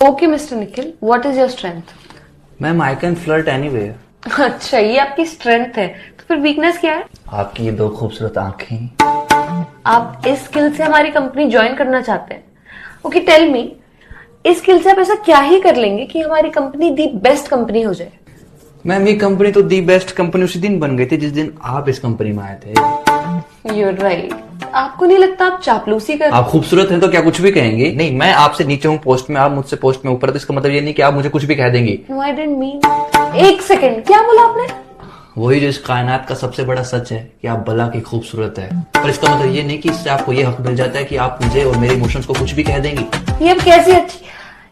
Okay mister Nikhil, what is your strength? Ma'am I can flirt anywhere. अच्छा, ये आपकी strength है, तो फिर वीकनेस क्या है? आपकी ये दो खूबसूरत आंखें। आप इस स्किल से हमारी कंपनी ज्वाइन करना चाहते हैं? ओके टेल मी, इस स्किल से आप ऐसा क्या ही कर लेंगे कि हमारी कंपनी दी बेस्ट कंपनी हो जाए? मैम ये कंपनी तो दी बेस्ट कंपनी उसी दिन बन गई थी जिस दिन आप इस कंपनी में आए थे। You're right. आपको नहीं लगता आप चापलूसी कर? आप खूबसूरत हैं तो क्या कुछ भी कहेंगे? नहीं, मैं आपसे नीचे हूँ पोस्ट में, आप मुझसे पोस्ट में ऊपर, तो इसका मतलब ये नहीं कि आप मुझे कुछ भी कह देंगी। No I didn't mean. एक सेकेंड, क्या बोला आपने? वही जो इस कायनात का सबसे बड़ा सच है कि आप भला की खूबसूरत है, पर इसका मतलब ये नहीं कि इससे आपको ये हक मिल जाता है कि आप मुझे और मेरे इमोशंस को कुछ भी कह देंगी।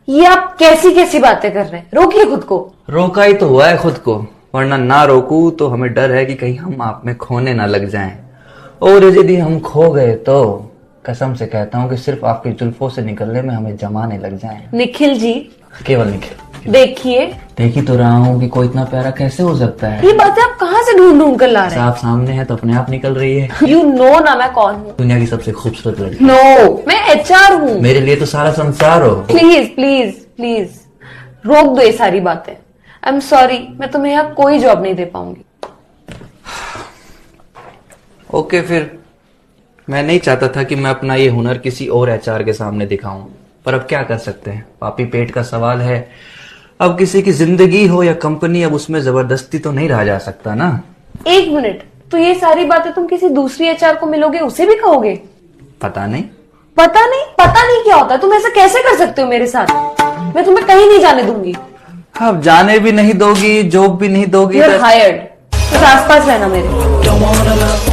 ये आप कैसी कैसी बातें कर रहे हैं? रोकिए खुद को। रोका ही तो हुआ है खुद को, वरना ना रोकू तो हमें डर है कि कहीं हम आप में खोने ना लग जाएं, और यदि हम खो गए तो कसम से कहता हूँ कि सिर्फ आपकी जुल्फों से निकलने में हमें जमाने लग जाएं। निखिल जी, केवल निखिल। देखिए, देख ही तो रहा हूँ कि कोई इतना प्यारा कैसे हो सकता है। ये बातें आप कहाँ से ढूंढ ढूंढ कर ला रहे हैं? आप सामने है तो अपने आप निकल रही है। यू नो ना मैं कौन हूँ? दुनिया की सबसे खूबसूरत लड़की। नो, मैं HR हूँ। मेरे लिए तो सारा संसार हो। प्लीज प्लीज प्लीज रोक दो ये सारी बातें। आई एम सॉरी, मैं तुम्हें यहाँ कोई जॉब नहीं दे पाऊंगी। ओके फिर, मैं नहीं चाहता था कि मैं अपना ये हुनर किसी और HR के सामने दिखाऊं, पर अब क्या कर सकते हैं, पापी पेट का सवाल है। अब किसी की जिंदगी हो या कंपनी, अब उसमें जबरदस्ती तो नहीं रहा जा सकता ना। एक मिनट, तो ये सारी बातें तुम किसी दूसरी HR को मिलोगे उसे भी कहोगे? पता नहीं। पता नहीं? पता नहीं क्या होता है? तुम ऐसा कैसे कर सकते हो मेरे साथ? मैं तुम्हें कहीं नहीं जाने दूंगी। अब जाने भी नहीं दोगी, जॉब भी नहीं दोगी। You're hired। तो आसपास रहना मेरे।